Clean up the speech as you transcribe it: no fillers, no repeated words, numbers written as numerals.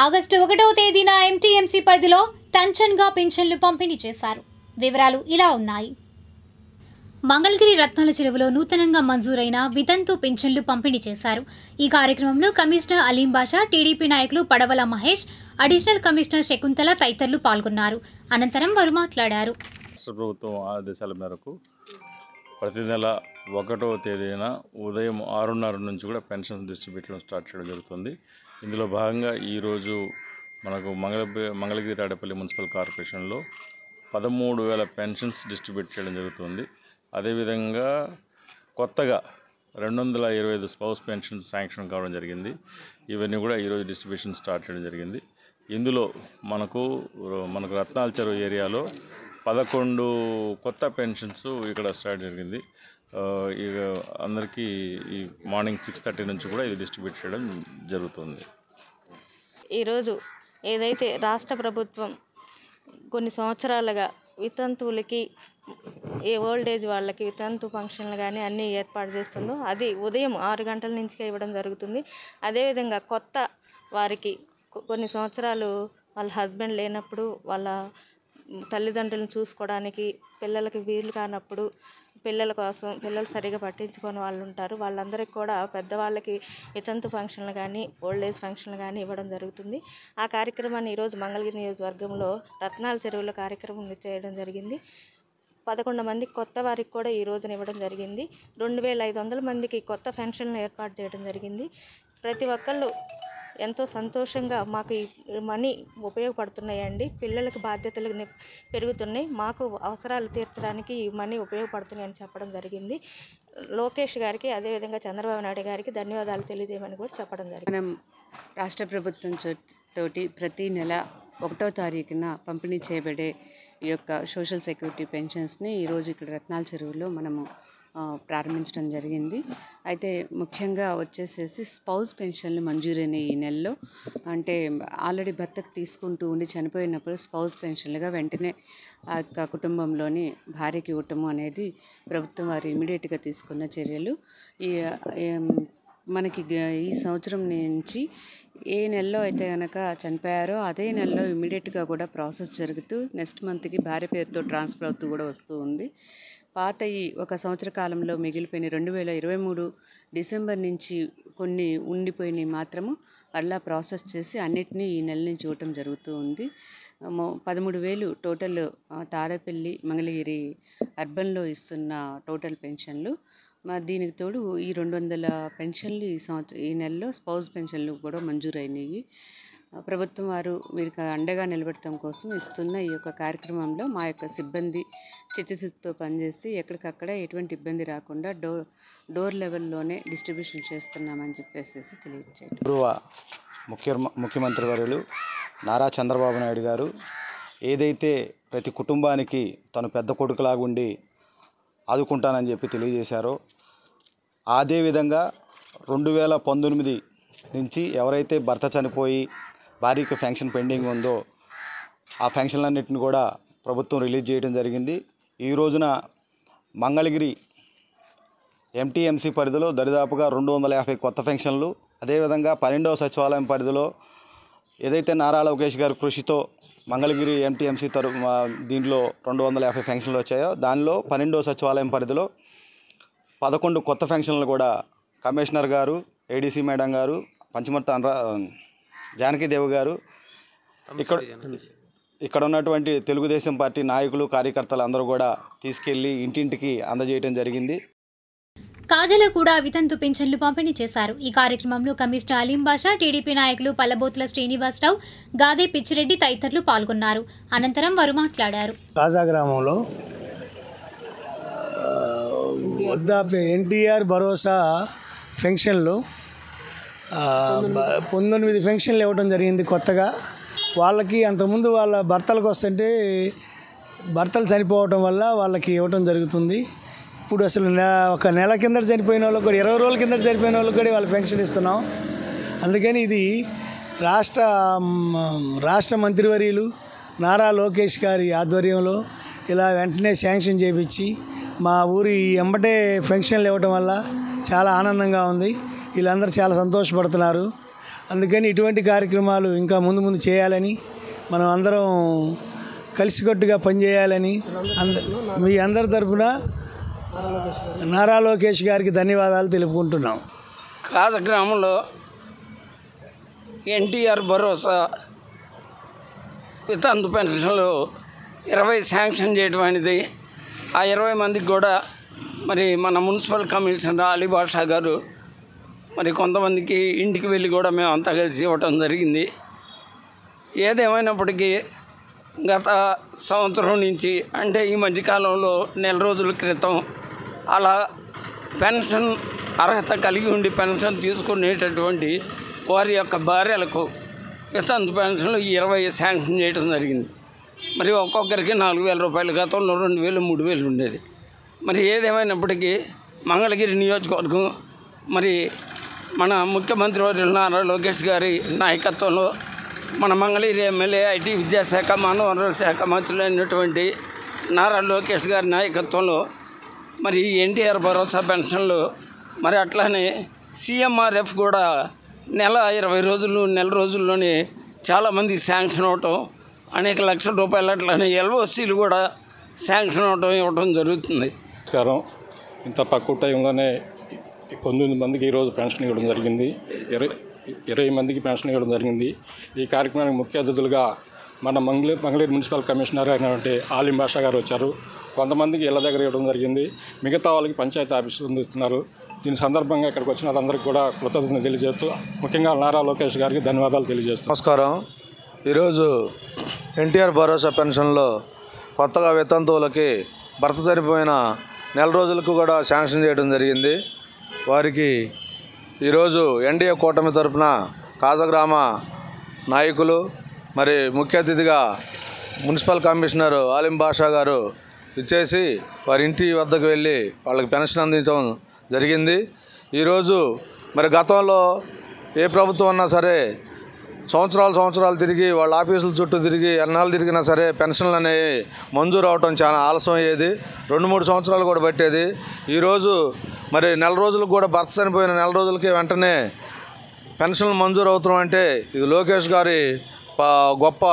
August 1వ తేదీన MTMC పరిధిలో టంచన్గా పింఛన్లు పంపిణీ చేశారు. వివరాలు ఇలా ఉన్నాయి. మంగళగిరి రత్నాల చెరువులో నూతనంగా మంజూరైన వితంతు పింఛన్లు పంపిణీ చేశారు. ఈ కార్యక్రమంలో కమిషనర్ అలీం బాషా, టీడీపీ నాయకులు పడవల మహేష్, అడిషనల్ కమిషనర్ శకుంతల తదితరులు పాల్గొన్నారు. అనంతరం వారు మాట్లాడారు. రాష్ట్ర ప్రభుత్వం ఆదేశాల మేరకు ప్రతి నెల 1వ తేదీన ఉదయం 6:30 నుంచి కూడా పెన్షన్ డిస్ట్రిబ్యూషన్ స్టార్ట్ చేయడం జరుగుతుంది. ఇందులో భాగంగా ఈరోజు మనకు మంగళగిరి తాడేపల్లి మున్సిపల్ కార్పొరేషన్లో 13,000 పెన్షన్స్ డిస్ట్రిబ్యూట్ చేయడం జరుగుతుంది. అదేవిధంగా కొత్తగా 225 స్పౌస్ పెన్షన్స్ శాంక్షన్ కావడం జరిగింది. ఇవన్నీ కూడా ఈరోజు డిస్ట్రిబ్యూషన్ స్టార్ట్ చేయడం జరిగింది. ఇందులో మనకు రత్నాల చెరువు ఏరియాలో 11 కొత్త పెన్షన్స్ ఇక్కడ స్టార్ట్ జరిగింది. ఇక అందరికీ ఈ మార్నింగ్ 6:30 నుంచి కూడా ఇది డిస్ట్రిబ్యూట్ చేయడం జరుగుతుంది. ఈరోజు ఏదైతే రాష్ట్ర ప్రభుత్వం కొన్ని సంవత్సరాలుగా వితంతువులకి ఓల్డ్ ఏజ్ వాళ్ళకి వితంతు ఫంక్షన్లు కానీ అన్నీ ఏర్పాటు చేస్తుందో అది ఉదయం 6 గంటల నుంచి ఇవ్వడం జరుగుతుంది. అదేవిధంగా కొత్త వారికి కొన్ని సంవత్సరాలు వాళ్ళ హస్బెండ్ లేనప్పుడు వాళ్ళ తల్లిదండ్రులను చూసుకోవడానికి పిల్లలకి వీలు కానప్పుడు పిల్లల కోసం పిల్లలు సరిగా పట్టించుకొని వాళ్ళు ఉంటారు. వాళ్ళందరికీ కూడా పెద్దవాళ్ళకి వితంతు ఫంక్షన్లు కానీ ఓల్డ్ ఏజ్ ఫంక్షన్లు కానీ ఇవ్వడం జరుగుతుంది. ఆ కార్యక్రమాన్ని ఈరోజు మంగళగిరి నియోజకవర్గంలో రత్నాల చెరువులో కార్యక్రమం చేయడం జరిగింది. 11 మంది కొత్త వారికి కూడా ఈ రోజున ఇవ్వడం జరిగింది. 2,500 మందికి కొత్త పెన్షన్లు ఏర్పాటు చేయడం జరిగింది. ప్రతి ఒక్కళ్ళు ఎంతో సంతోషంగా మాకు ఈ మనీ ఉపయోగపడుతున్నాయండి, పిల్లలకు బాధ్యతలు పెరుగుతున్నాయి, మాకు అవసరాలు తీర్చడానికి ఈ మనీ ఉపయోగపడుతున్నాయని చెప్పడం జరిగింది. లోకేష్ గారికి అదేవిధంగా చంద్రబాబు నాయుడు గారికి ధన్యవాదాలు తెలియజేయమని కూడా చెప్పడం జరిగింది. మనం రాష్ట్ర ప్రభుత్వం తోటి ప్రతి నెల 1వ తారీఖున పంపిణీ చేయబడే ఈ యొక్క సోషల్ సెక్యూరిటీ పెన్షన్స్ని ఈరోజు ఇక్కడ రత్నాల చెరువులో మనము ప్రారంభించడం జరిగింది. అయితే ముఖ్యంగా వచ్చేసేసి స్పౌస్ పెన్షన్లు మంజూరైన ఈ నెలలో, అంటే ఆల్రెడీ భర్తకు తీసుకుంటూ ఉండి చనిపోయినప్పుడు స్పౌస్ పెన్షన్లుగా వెంటనే ఆ యొక్క కుటుంబంలోని భార్యకి ఇవ్వటము అనేది ప్రభుత్వం వారు ఇమీడియట్గా తీసుకున్న చర్యలు. మనకి ఈ సంవత్సరం నుంచి ఏ నెలలో అయితే కనుక చనిపోయారో అదే నెలలో ఇమీడియట్గా కూడా ప్రాసెస్ జరుగుతూ నెక్స్ట్ మంత్కి భార్య పేరుతో ట్రాన్స్ఫర్ అవుతూ కూడా వస్తూ ఉంది. పాత ఈ 1 సంవత్సర కాలంలో మిగిలిపోయిన 2023 డిసెంబర్ నుంచి కొన్ని ఉండిపోయినవి మాత్రము మళ్ళా ప్రాసెస్ చేసి అన్నిటినీ ఈ నెల నుంచి ఇవ్వటం జరుగుతూ ఉంది. 13,000 టోటల్ తాడేపల్లి మంగళగిరి అర్బన్లో ఇస్తున్న టోటల్ పెన్షన్లు. దీనికి తోడు ఈ 200 పెన్షన్లు ఈ నెలలో స్పౌస్ పెన్షన్లు కూడా మంజూరైనవి. ప్రభుత్వం వారు వీరికి అండగా నిలబెట్టడం కోసం ఇస్తున్న ఈ యొక్క కార్యక్రమంలో మా యొక్క సిబ్బంది చిత్తశుద్ధితో పనిచేసి ఎక్కడికక్కడ ఎటువంటి ఇబ్బంది రాకుండా డోర్ లెవెల్లోనే డిస్ట్రిబ్యూషన్ చేస్తున్నామని చెప్పేసి తెలియజేయండి. ముఖ్యమంత్రి వర్యులు నారా చంద్రబాబు నాయుడు గారు ఏదైతే ప్రతి కుటుంబానికి తను పెద్ద కొడుకులాగుండి ఆదుకుంటానని చెప్పి తెలియజేశారో, అదేవిధంగా 2019 నుంచి ఎవరైతే భర్త చనిపోయి భార్యకి పెన్షన్ పెండింగ్ ఉందో ఆ పెన్షన్లన్నింటిని కూడా ప్రభుత్వం రిలీజ్ చేయడం జరిగింది. ఈ రోజున మంగళగిరి ఎంటీఎంసీ పరిధిలో దరిదాపుగా 250 కొత్త పెన్షన్లు, అదేవిధంగా 12వ సచివాలయం పరిధిలో ఏదైతే నారా లోకేష్ గారి కృషితో మంగళగిరి ఎంటీఎంసీ దీంట్లో 250 పెన్షన్లు వచ్చాయో దానిలో 12వ సచివాలయం పరిధిలో 11 కొత్త పెన్షన్లు కూడా కమిషనర్ గారు, ఏడీసీ మేడం గారు, పంచమర్తి జానకీదేవి గారు, ఇక్కడ ఉన్నటువంటి తెలుగుదేశం పార్టీ నాయకులు, కార్యకర్తలు అందరూ కూడా తీసుకెళ్లి ఇంటింటికి అందజేయడం జరిగింది. కాజలో కూడా వితంతు పింఛన్లు పంపిణీ చేశారు. ఈ కార్యక్రమంలో కమిషనర్ అలీం బాషా, టీడీపీ నాయకులు పల్లబోతుల శ్రీనివాసరావు, గాదే పిచ్చిరెడ్డి తదితరులు పాల్గొన్నారు. అనంతరం వారు మాట్లాడారు. కాజా గ్రామంలో వృద్ధాప్య ఎన్టీఆర్ భరోసా పెన్షన్లు 19 పెన్షన్లు ఇవ్వడం జరిగింది కొత్తగా. వాళ్ళకి అంతకుముందు వాళ్ళ భర్తలకు వస్తుంటే భర్తలు చనిపోవటం వల్ల వాళ్ళకి ఇవ్వటం జరుగుతుంది. ఇప్పుడు అసలు ఒక నెల కింద చనిపోయిన వాళ్ళకి కూడా 20 రోజుల కింద చనిపోయిన వాళ్ళకి కూడా వాళ్ళకి పెన్షన్ ఇస్తున్నాం. అందుకని ఇది రాష్ట్ర మంత్రివర్యులు నారా లోకేష్ గారి ఆధ్వర్యంలో ఇలా వెంటనే శాంక్షన్ చేయించి మా ఊరి ఎంబటే పెన్షన్లు ఇవ్వటం వల్ల చాలా ఆనందంగా ఉంది. వీళ్ళందరూ చాలా సంతోషపడుతున్నారు. అందుకని ఇటువంటి కార్యక్రమాలు ఇంకా ముందు ముందు చేయాలని, మనం అందరం కలిసికట్టుగా పనిచేయాలని మీ అందరి తరఫున నారా లోకేష్ గారికి ధన్యవాదాలు తెలుపుకుంటున్నాం. కాజ గ్రామంలో ఎన్టీఆర్ భరోసా వితంతు పెన్షన్లు 20 శాంక్షన్ చేయడం అనేది, ఆ 20 మందికి కూడా మరి మన మున్సిపల్ కమిషనర్ అలీ బాషా గారు మరి కొంతమందికి ఇంటికి వెళ్ళి కూడా మేము అంతా కలిసి ఇవ్వటం జరిగింది. ఏదేమైనప్పటికీ గత సంవత్సరం నుంచి, అంటే ఈ మధ్యకాలంలో నెల రోజుల క్రితం అలా పెన్షన్ అర్హత కలిగి ఉండి పెన్షన్ తీసుకునేటటువంటి వారి యొక్క భార్యలకు వితంతు పెన్షన్లు 20 శాంక్షన్ చేయడం జరిగింది. మరి ఒక్కొక్కరికి 4,000 రూపాయలు, గతంలో 2,000, 3,000 ఉండేది. మరి ఏదేమైనప్పటికీ మంగళగిరి నియోజకవర్గం మరి మన ముఖ్యమంత్రి వర్యులు నారా లోకేష్ గారి నాయకత్వంలో మన మంగళగిరి ఎమ్మెల్యే ఐటీ విద్యాశాఖ మానవ వనరుల శాఖ మంత్రులైనటువంటి నారా లోకేష్ గారి నాయకత్వంలో మరి ఎన్టీఆర్ భరోసా పెన్షన్లు, మరి అట్లానే సీఎంఆర్ఎఫ్ కూడా నెల 20 రోజుల్లోనే చాలామంది శాంక్షన్ అవటం, అనేక లక్షల రూపాయలు, అట్లానే ఎల్ఓసీలు కూడా శాంక్షన్ ఇవ్వటం జరుగుతుంది. నమస్కారం. ఇంత తక్కువ టైంలోనే 19 మందికి ఈరోజు పెన్షన్ ఇవ్వడం జరిగింది. 20 మందికి పెన్షన్ ఇవ్వడం జరిగింది. ఈ కార్యక్రమానికి ముఖ్య అతిథులుగా మన మంగళగిరి మున్సిపల్ కమిషనర్ అయినటువంటి ఆలిం బాషా గారు వచ్చారు. కొంతమందికి ఇళ్ళ దగ్గర ఇవ్వడం జరిగింది, మిగతా వాళ్ళకి పంచాయతీ ఆఫీసులు ఇస్తున్నారు. దీని సందర్భంగా ఇక్కడికి వచ్చిన వాళ్ళందరికీ కూడా కృతజ్ఞతలు తెలియజేస్తూ, ముఖ్యంగా నారా లోకేష్ గారికి ధన్యవాదాలు తెలియజేస్తాం. నమస్కారం. ఈరోజు ఎన్టీఆర్ భరోసా పెన్షన్లో కొత్తగా వితంతువులకి భర్త చనిపోయిన నెల రోజులకు కూడా శాంక్షన్ చేయడం జరిగింది. వారికి ఈరోజు ఎన్డీఏ కూటమి తరఫున కాజగ్రామ నాయకులు, మరి ముఖ్య అతిథిగా మున్సిపల్ కమిషనర్ ఆలిం బాషా గారు ఇచ్చేసి వారి ఇంటి వద్దకు వెళ్ళి వాళ్ళకి పెన్షన్ అందించడం జరిగింది. ఈరోజు మరి గతంలో ఏ ప్రభుత్వం ఉన్నా సరే సంవత్సరాలు తిరిగి వాళ్ళ ఆఫీసుల చుట్టూ తిరిగి ఎన్నాళ్ళు తిరిగినా సరే పెన్షన్లు అనేవి మంజూరు అవటం చాలా ఆలస్యం అయ్యేది. 2-3 సంవత్సరాలు కూడా పట్టేది. ఈరోజు మరి నెల రోజులకు కూడా భర్త చనిపోయిన నెల రోజులకి వెంటనే పెన్షన్లు మంజూరు అవుతున్నాం అంటే ఇది లోకేష్ గారి గొప్ప